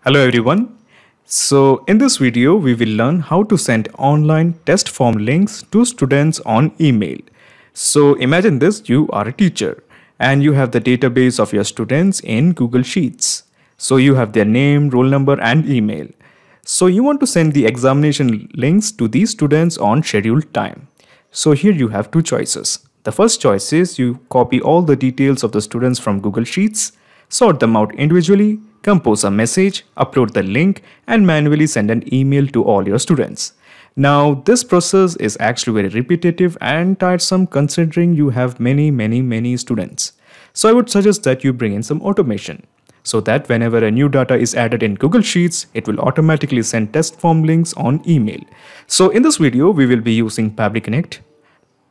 Hello everyone. So in this video we will learn how to send online test form links to students on email. So imagine this, you are a teacher and you have the database of your students in Google Sheets. So you have their name, roll number and email. So you want to send the examination links to these students on scheduled time. So here you have two choices. The first choice is you copy all the details of the students from Google Sheets, sort them out individually, compose a message, upload the link, and manually send an email to all your students. Now, this process is actually very repetitive and tiresome considering you have many students. So I would suggest that you bring in some automation so that whenever a new data is added in Google Sheets, it will automatically send test form links on email. So in this video, we will be using Pabbly Connect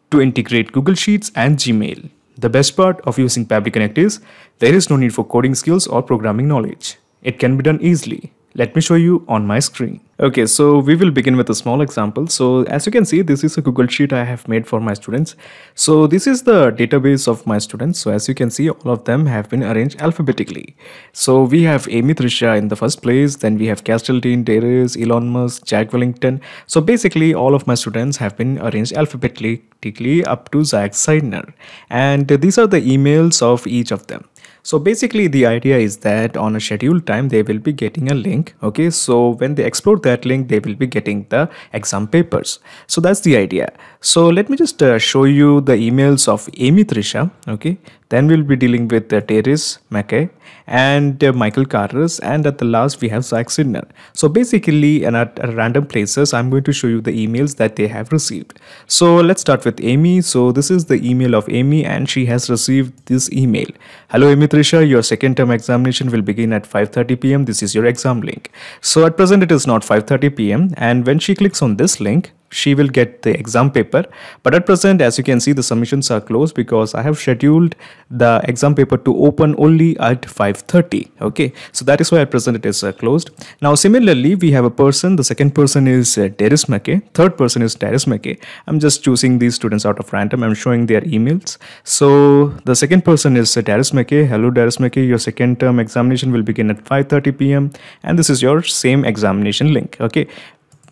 to integrate Google Sheets and Gmail. The best part of using Pabbly Connect is there is no need for coding skills or programming knowledge. It can be done easily. Let me show you on my screen. Okay, so we will begin with a small example. So as you can see, this is a Google Sheet I have made for my students. So this is the database of my students. So as you can see, all of them have been arranged alphabetically. So we have Amy Trisha in the first place. Then we have Castleton, Darius, Elon Musk, Jack Wellington. So basically all of my students have been arranged alphabetically up to Zach Seidner. And these are the emails of each of them. So basically the idea is that on a scheduled time they will be getting a link. Okay, so when they explore that link they will be getting the exam papers. So that's the idea. So let me just show you the emails of Amy Trisha. Okay, then we'll be dealing with Darius McKay and Michael Carruthers, and at the last we have Zach Seidner. So basically and at random places I'm going to show you the emails that they have received. So let's start with Amy. So this is the email of Amy and she has received this email. Hello Amy Trisha, your second term examination will begin at 5:30 p.m. This is your exam link. So at present it is not 5:30 p.m. and when she clicks on this link, she will get the exam paper. But at present, as you can see, the submissions are closed because I have scheduled the exam paper to open only at 5:30. Okay, so that is why at present it is closed. Now, similarly, we have a person. The second person is Darius McKay. Third person is Darius McKay. I'm just choosing these students out of random. I'm showing their emails. So the second person is Darius McKay. Hello, Darius McKay. Your second term examination will begin at 5:30 p.m. and this is your same examination link. Okay.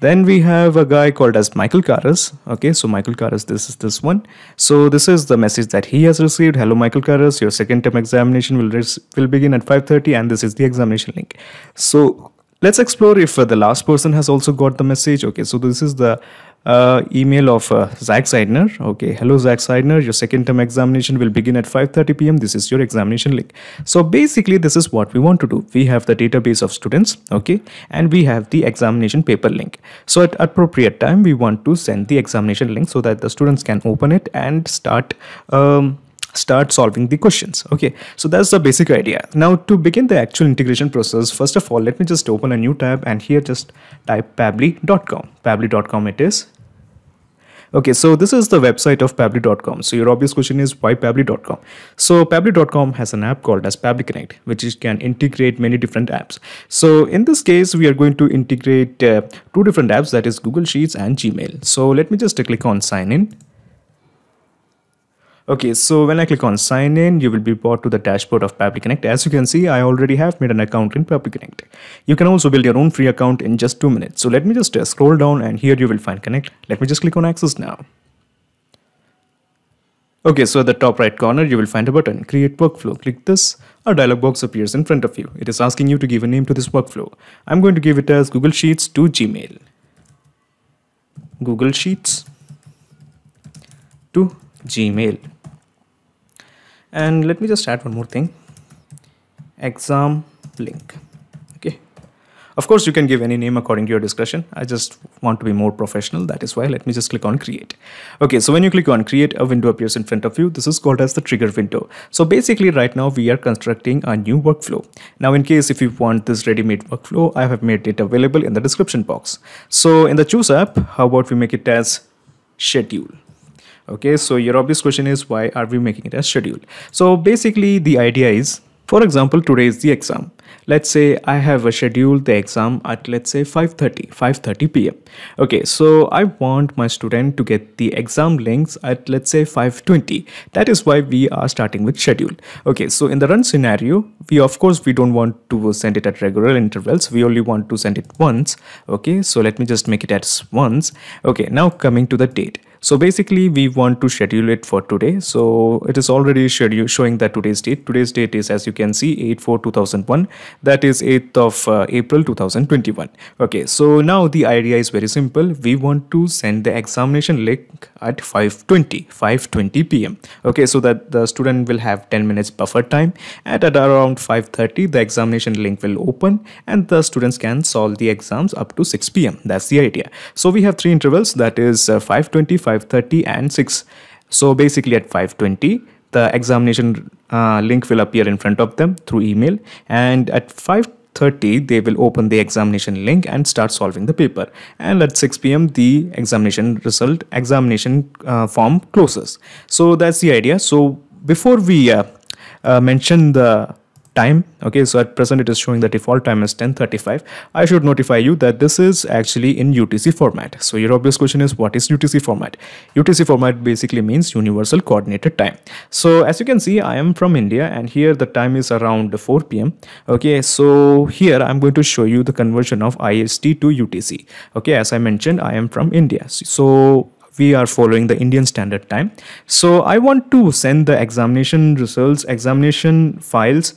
Then we have a guy called as Michael Carruthers. Okay, so Michael Carruthers, this is this one. So this is the message that he has received. Hello, Michael Carruthers, your second term examination will begin at 5:30 and this is the examination link. So let's explore if the last person has also got the message. Okay, so this is the email of Zach Seidner. Okay, hello Zach Seidner, your second term examination will begin at 5:30 p.m. This is your examination link. So basically this is what we want to do. We have the database of students, okay, and we have the examination paper link. So at appropriate time we want to send the examination link so that the students can open it and start solving the questions. Okay, so that's the basic idea. Now to begin the actual integration process, first of all let me just open a new tab and here just type pabbly.com. Pabbly.com it is. Okay, so this is the website of pabbly.com. So your obvious question is why pabbly.com? So pabbly.com has an app called as Pabbly Connect, which can integrate many different apps. So in this case we are going to integrate two different apps, that is Google Sheets and Gmail. So let me just click on sign in. Okay, so when I click on sign in, you will be brought to the dashboard of Pabbly Connect. As you can see, I already have made an account in Pabbly Connect. You can also build your own free account in just 2 minutes. So let me just scroll down and here you will find Connect. Let me just click on access now. Okay, so at the top right corner, you will find a button, create workflow. Click this, a dialog box appears in front of you. It is asking you to give a name to this workflow. I'm going to give it as Google Sheets to Gmail. Google Sheets to Gmail. And let me just add one more thing, exam link. Okay, of course you can give any name according to your discretion. I just want to be more professional, that is why let me just click on create. Okay, so when you click on create, a window appears in front of you. This is called as the trigger window. So basically right now we are constructing a new workflow. Now in case if you want this ready-made workflow, I have made it available in the description box. So in the choose app, how about we make it as schedule? Okay, so your obvious question is why are we making it as schedule? So basically the idea is, for example, today is the exam. let's say I have scheduled the exam at, let's say, 5:30 p.m. Okay, so I want my student to get the exam links at, let's say, 5:20. That is why we are starting with schedule. Okay, so in the run scenario, we of course we don't want to send it at regular intervals. We only want to send it once. Okay, so let me just make it as once. Okay, now coming to the date. So basically we want to schedule it for today. So it is already showing that today's date. Today's date is, as you can see, 8/4/2001. That is 8th of April 2021. Okay, so now the idea is very simple. We want to send the examination link at 5:20 p.m. Okay, so that the student will have 10 minutes buffer time, and at around 5:30 the examination link will open and the students can solve the exams up to 6 p.m. That's the idea. So we have three intervals, that is 5:20, 5:30 and 6. So basically at 5:20 the examination link will appear in front of them through email, and at 5:30 they will open the examination link and start solving the paper, and at 6 p.m. the examination form closes. So that's the idea. So before we mention the time, okay, so at present it is showing the default time is 10:35. I should notify you that this is actually in UTC format. So your obvious question is, what is UTC format? UTC format basically means universal coordinated time. So as you can see, I am from India and here the time is around 4 p.m. Okay, so here I'm going to show you the conversion of IST to UTC. Okay, as I mentioned, I am from India, so we are following the Indian Standard Time. So I want to send the examination results, examination files,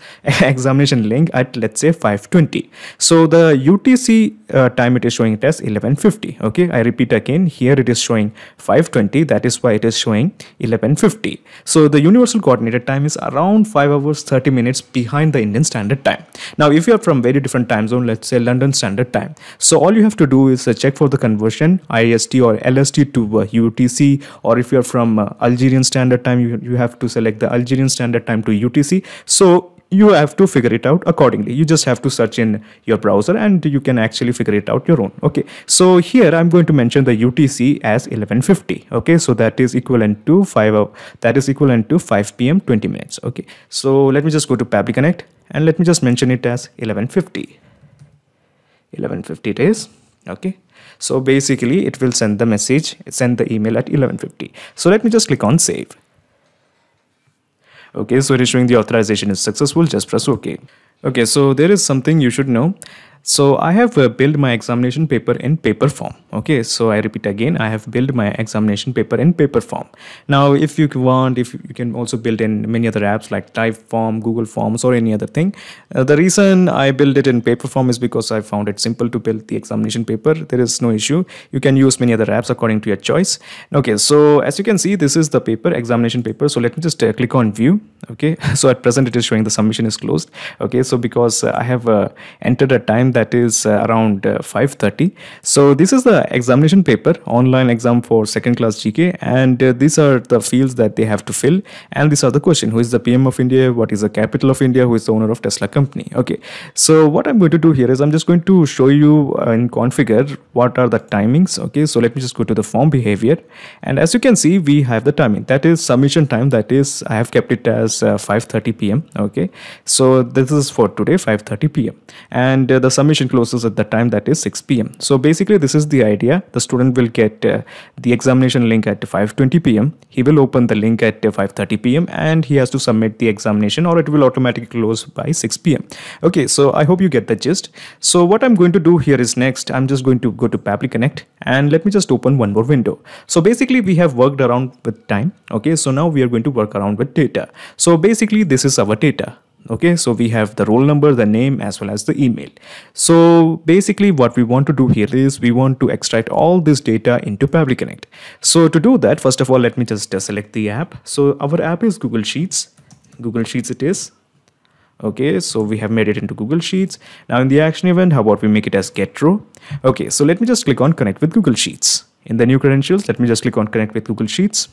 examination link at, let's say, 5:20. So the UTC time it is showing it as 11:50. Okay, I repeat again, here it is showing 5:20. That is why it is showing 11:50. So the universal coordinated time is around 5 hours 30 minutes behind the Indian Standard Time. Now, if you are from very different time zone, let's say London Standard Time, so all you have to do is check for the conversion IST or LST to UTC, or if you're from Algerian Standard Time, you have to select the Algerian Standard Time to UTC. So you have to figure it out accordingly. You just have to search in your browser and you can actually figure it out your own. Okay, so here I'm going to mention the UTC as 11:50. Okay, so that is equivalent to 5 p.m. 20 minutes. Okay, so let me just go to Pabbly Connect and let me just mention it as 11:50. 11:50 it is. Okay, so basically it will send the message, send the email at 11:50. So let me just click on save. Okay, so it is showing the authorization is successful. Just press OK. Okay, so there is something you should know. So I have built my examination paper in paper form. Okay, so I repeat again, I have built my examination paper in paper form. Now, if you want, if you can also build in many other apps like Typeform, Google Forms, or any other thing. The reason I built it in paper form is because I found it simple to build the examination paper. There is no issue. You can use many other apps according to your choice. Okay, so as you can see, this is the paper, examination paper. So let me just click on view. Okay, so at present it is showing the submission is closed. Okay, so because I have entered a time that is around 5:30. So this is the examination paper, online exam for second class GK, and these are the fields that they have to fill, and these are the question: who is the PM of India, what is the capital of India, who is the owner of Tesla company. Okay, so what I'm going to do here is I'm just going to show you in configure what are the timings. Okay, so let me just go to the form behavior, and as you can see, we have the timing, that is submission time, that is I have kept it as 5:30 p.m. Okay, so this is for today, 5:30 p.m. and the submission closes at the time, that is 6 p.m. So basically this is the idea. The student will get the examination link at 5:20 p.m. He will open the link at 5:30 p.m. and he has to submit the examination, or it will automatically close by 6 p.m. Okay, so I hope you get the gist. So what I'm going to do here is next, I'm just going to go to Pabbly Connect and let me just open one more window. So basically we have worked around with time. Okay, so now we are going to work around with data. So basically this is our data. Okay, so we have the roll number, the name, as well as the email. So basically what we want to do here is we want to extract all this data into Pabbly Connect. So to do that, first of all, let me just select the app. So our app is Google Sheets. Google Sheets it is. Okay, so we have made it into Google Sheets. Now in the action event, how about we make it as get row? Okay, so let me just click on connect with Google Sheets. In the new credentials, let me just click on connect with Google Sheets.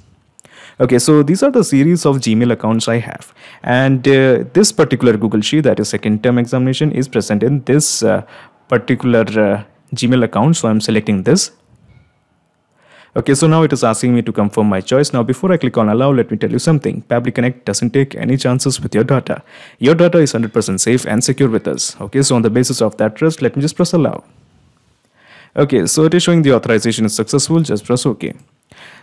Okay, so these are the series of Gmail accounts I have, and this particular Google Sheet, that is second term examination, is present in this particular Gmail account. So I'm selecting this. Okay, so now it is asking me to confirm my choice. Now, before I click on allow, let me tell you something. Pabbly Connect doesn't take any chances with your data. Your data is 100% safe and secure with us. Okay, so on the basis of that trust, let me just press allow. Okay, so it is showing the authorization is successful. Just press OK.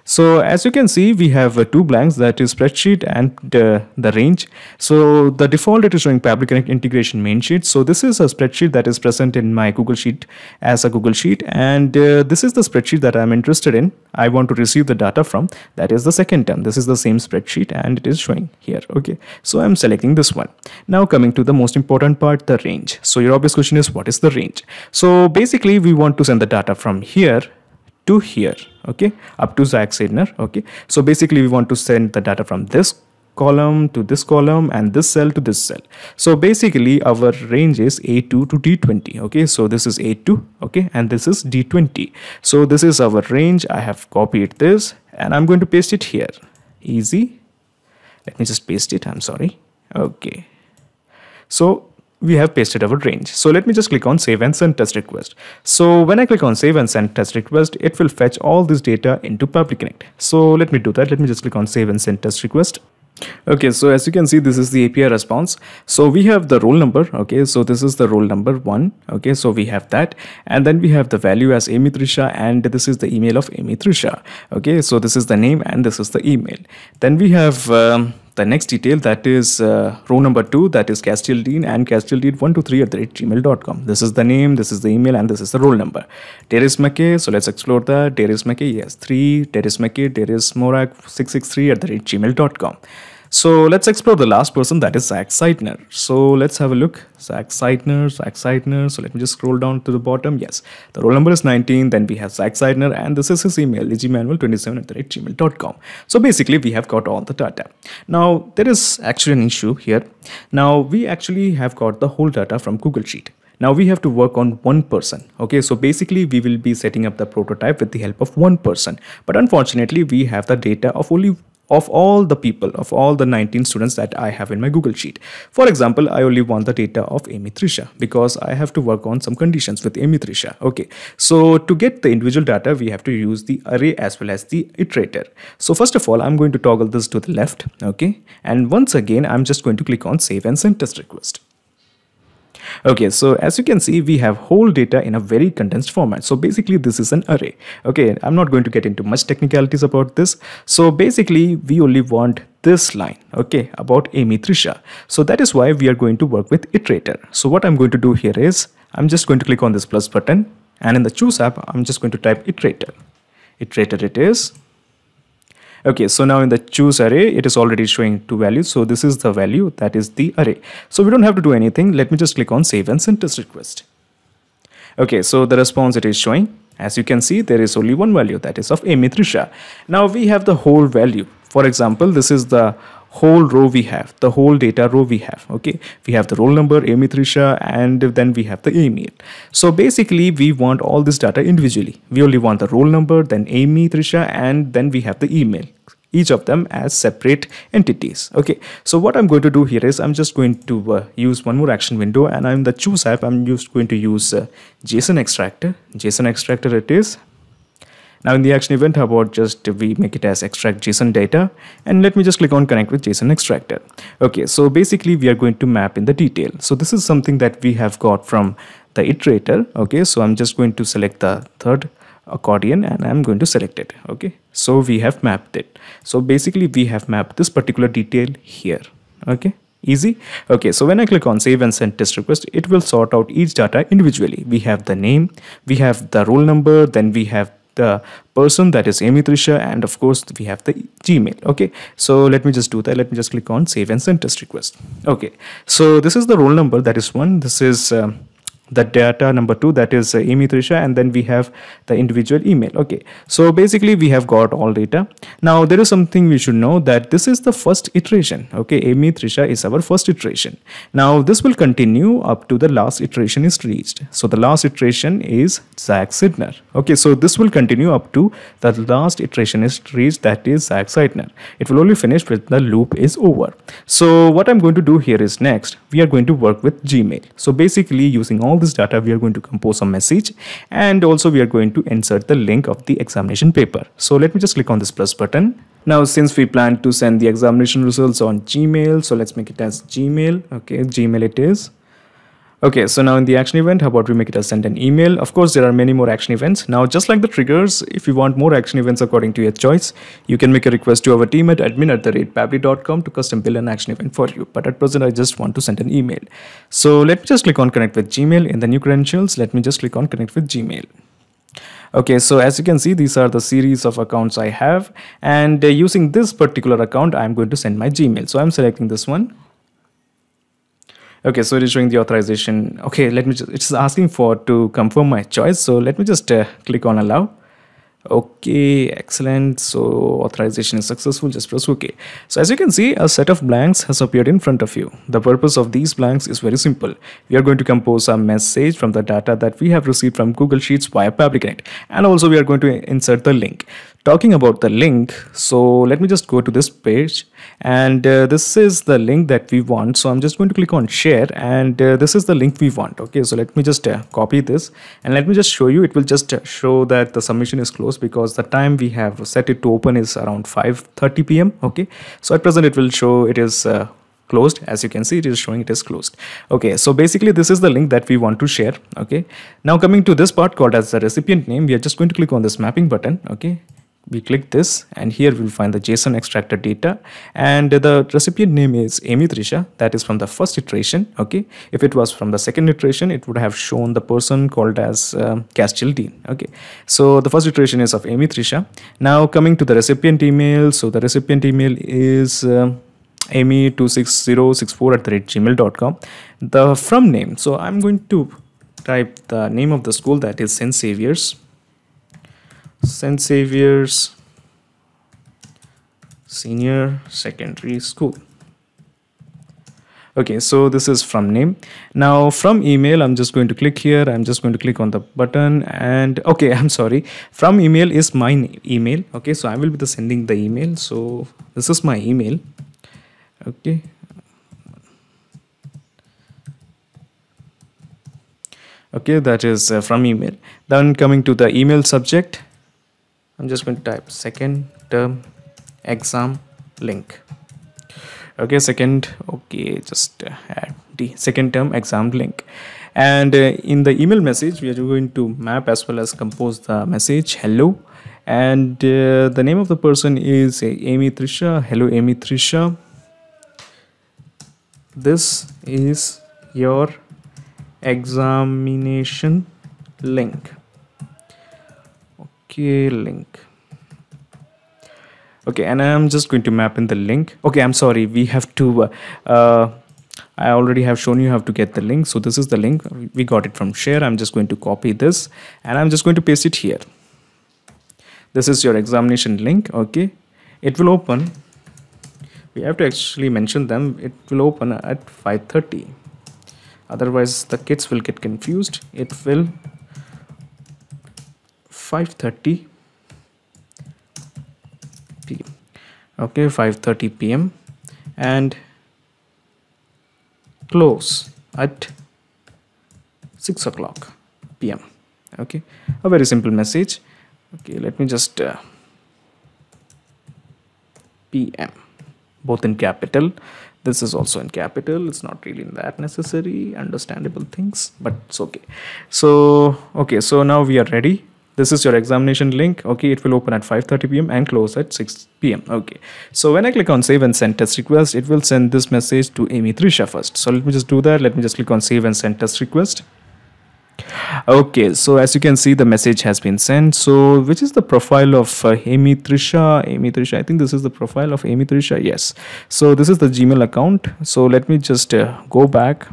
So as you can see, we have two blanks, that is spreadsheet and the range. So the default, it is showing Pabbly Connect integration main sheet. So this is a spreadsheet that is present in my Google Sheet as a Google Sheet, and this is the spreadsheet that I'm interested in. I want to receive the data from. That is the second term. This is the same spreadsheet and it is showing here. Okay, so I'm selecting this one. Now coming to the most important part, the range. So your obvious question is, what is the range? So basically we want to send the data from here to here, okay, up to Zach Seidner. Okay, so basically we want to send the data from this column to this column and this cell to this cell. So basically our range is A2 to D20. Okay, so this is A2, okay, and this is D20. So this is our range. I have copied this and I'm going to paste it here. Easy. Let me just paste it. I'm sorry. Okay, so we have pasted our range. So let me just click on save and send test request. So when I click on save and send test request, it will fetch all this data into Pabbly Connect. So let me do that. Let me just click on save and send test request. Okay, so as you can see, this is the API response. So we have the roll number. Okay, so this is the roll number 1. Okay, so we have that, and then we have the value as Amy Trisha, and this is the email of Amy Trisha. Okay, so this is the name and this is the email. Then we have the next detail, that is row number 2, that is Castiel-Dean and Castiel-Dean123@gmail.com. This is the name, this is the email, and this is the roll number. Darius McKay, so let's explore that. Darius McKay, yes, 3, Darius McKay, Darius Morak663@gmail.com. So let's explore the last person, that is Zach Seidner. So let's have a look. Zach Seidner, Zach Seidner. So let me just scroll down to the bottom. Yes, the roll number is 19. Then we have Zach Seidner, and this is his email, igmanuel27@gmail.com. So basically we have got all the data. Now there is actually an issue here. Now we actually have got the whole data from Google Sheet. Now we have to work on one person. Okay, so basically we will be setting up the prototype with the help of one person. But unfortunately we have the data of all the people, of all the 19 students that I have in my Google Sheet. For example, I only want the data of Amy Trisha because I have to work on some conditions with Amy Trisha. Okay, so to get the individual data, we have to use the array as well as the iterator. So first of all, I'm going to toggle this to the left. Okay, and once again, I'm just going to click on save and send test request. Okay, so as you can see, we have whole data in a very condensed format. So basically this is an array. Okay, I'm not going to get into much technicalities about this. So basically we only want this line, okay, about Amy Trisha. So that is why we are going to work with iterator. So what I'm going to do here is I'm just going to click on this plus button, and in the choose app, I'm just going to type iterator. Iterator it is. Okay, so now in the choose array, it is already showing 2 values. So this is the value, that is the array. So we don't have to do anything. Let me just click on save and send test request. Okay, so the response it is showing. As you can see, there is only one value, that is of Amy Trisha. Now we have the whole value. For example, this is the whole row we have, the whole data row we have. Okay, we have the roll number, Amy Trisha, and then we have the email. So basically we want all this data individually. We only want the roll number, then Amy Trisha, and then we have the email, each of them as separate entities. Okay, so what I'm going to do here is I'm just going to use one more action window, and I'm the choose app. I'm just going to use JSON extractor. JSON extractor it is. Now in the action event, how about just we make it as extract JSON data, and let me just click on connect with JSON extractor. Okay, so basically we are going to map in the detail. So this is something that we have got from the iterator. Okay, so I'm just going to select the third accordion and I'm going to select it. Okay, so we have mapped it. So basically we have mapped this particular detail here. Okay, easy. Okay, so when I click on save and send test request, it will sort out each data individually. We have the name, we have the roll number, then we have the person, that is Amy Trisha, and of course we have the Gmail. Okay, so let me just do that. Let me just click on save and send test request. Okay, so this is the roll number, that is 1. This is the data number 2, that is Amy Trisha, and then we have the individual email. Okay, so basically we have got all data. Now there is something we should know, that this is the first iteration. Okay, Amy Trisha is our first iteration. Now this will continue up to the last iteration is reached. So the last iteration is Zach Seidner. Okay, so this will continue up to the last iteration is reached, that is Zach Seidner. It will only finish when the loop is over. So what I'm going to do here is next we are going to work with Gmail. So basically using all all this data, we are going to compose a message, and also we are going to insert the link of the examination paper. So let me just click on this plus button. Now, since we plan to send the examination results on Gmail, so let's make it as Gmail. Okay, Gmail it is. Okay, so now in the action event, how about we make it as send an email? Of course, there are many more action events. Now, just like the triggers, if you want more action events according to your choice, you can make a request to our team at admin@pabbly.com to custom build an action event for you. But at present, I just want to send an email. So let me just click on connect with Gmail. In the new credentials, let me just click on connect with Gmail. Okay, so as you can see, these are the series of accounts I have, and using this particular account, I'm going to send my Gmail. So I'm selecting this one. Okay, so it is showing the authorization. Okay, it's asking for to confirm my choice. So let me just click on allow. Okay, excellent. So authorization is successful. Just press OK. So as you can see, a set of blanks has appeared in front of you. The purpose of these blanks is very simple. We are going to compose a message from the data that we have received from Google Sheets via Pabbly Connect, and also we are going to insert the link. Talking about the link, so let me just go to this page, and this is the link that we want. So I'm just going to click on share, and this is the link we want. Okay, so let me just copy this, and let me just show you. It will just show that the submission is closed because the time we have set it to open is around 5:30 p.m. Okay, so at present it will show it is closed. As you can see, it is showing it is closed. Okay, so basically this is the link that we want to share. Okay, now coming to this part called as the recipient name, we are just going to click on this mapping button. Okay, we click this, and here we'll find the JSON extracted data, and the recipient name is Amy Trisha. That is from the first iteration. Okay, if it was from the second iteration, it would have shown the person called as Castiel Dean. Okay, so the first iteration is of Amy Trisha. Now coming to the recipient email, so the recipient email is amy26064@gmail.com. the from name, so I'm going to type the name of the school, that is St. Xavier's Senior Secondary School. Okay, so this is from name. Now from email, I'm just going to click here. I'm just going to click on the button, and okay, I'm sorry, from email is my email. Okay, so I will be sending the email. So this is my email. Okay, okay, that is from email. Then coming to the email subject, I'm just going to type second term exam link. Okay, just add the second term exam link. And in the email message, we are going to map as well as compose the message hello, and the name of the person is Amy Trisha. Hello Amy Trisha, this is your examination link. Okay, link. Okay, and I'm just going to map in the link. Okay, I'm sorry, we have to I already have shown you how to get the link. So this is the link, we got it from share. I'm just going to copy this, and I'm just going to paste it here. This is your examination link. Okay, it will open, we have to actually mention them, it will open at 5:30, otherwise the kids will get confused. It will 5:30 p.m. Okay, 5:30 p.m. and close at 6 o'clock p.m. Okay, a very simple message. Okay, let me just p.m. both in capital. This is also in capital. It's not really that necessary, understandable things, but it's okay. So okay, so now we are ready. This is your examination link. Okay, it will open at 5:30 p.m. and close at 6 p.m. Okay, so when I click on save and send test request, it will send this message to Amy Trisha first. So let me just do that. Let me just click on save and send test request. Okay, so as you can see, the message has been sent. So which is the profile of Amy Trisha? I think this is the profile of Amy Trisha. Yes, so this is the Gmail account. So let me just go back.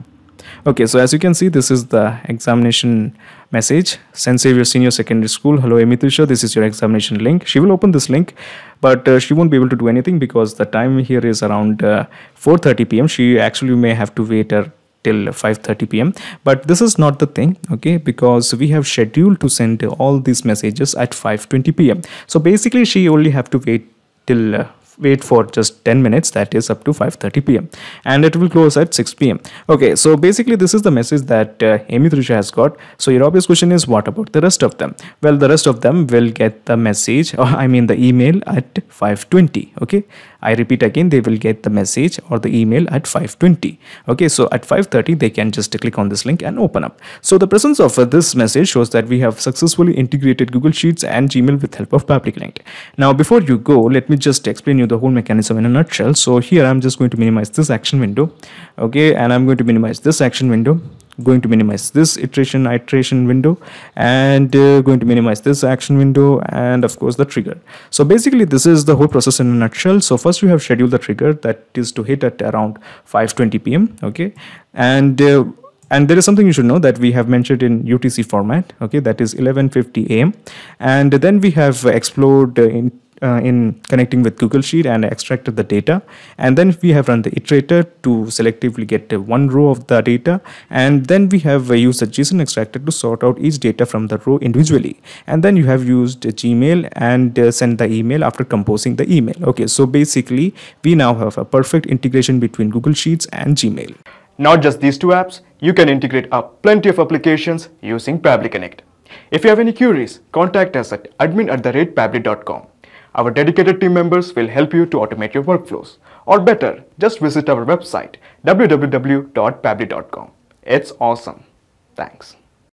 Okay, so as you can see, this is the examination message. St. Xavier Senior Secondary School. Hello Amy Trisha, this is your examination link. She will open this link, but she won't be able to do anything because the time here is around 4:30 p.m. She actually may have to wait till 5:30 p.m. but this is not the thing, okay, because we have scheduled to send all these messages at 5:20 p.m. so basically she only have to wait till wait for just 10 minutes, that is up to 5:30 p.m. and it will close at 6 p.m. Okay, so basically this is the message that Amy Trisha has got. So your obvious question is, what about the rest of them? Well, the rest of them will get the message, or I mean the email, at 5:20. Okay, I repeat again, they will get the message or the email at 5:20. Okay, so at 5:30 they can just click on this link and open up. So the presence of this message shows that we have successfully integrated Google Sheets and Gmail with help of Pabbly Connect. Now before you go, let me just explain you the whole mechanism in a nutshell. So here I'm just going to minimize this action window. Okay, and I'm going to minimize this action window, going to minimize this iteration window, and going to minimize this action window, and of course the trigger. So basically this is the whole process in a nutshell. So first we have scheduled the trigger that is to hit at around 5:20 p.m. okay, and there is something you should know that we have mentioned in UTC format, okay, that is 11:50 a.m. and then we have explored in connecting with Google Sheet and extracted the data, and then we have run the iterator to selectively get one row of the data, and then we have used the JSON extractor to sort out each data from the row individually, and then you have used Gmail and sent the email after composing the email. Okay, so basically we now have a perfect integration between Google Sheets and Gmail. Not just these two apps, you can integrate up plenty of applications using Pabbly Connect. If you have any queries, contact us at admin@pabbly.com. Our dedicated team members will help you to automate your workflows. Or better, just visit our website www.pabbly.com. It's awesome. Thanks.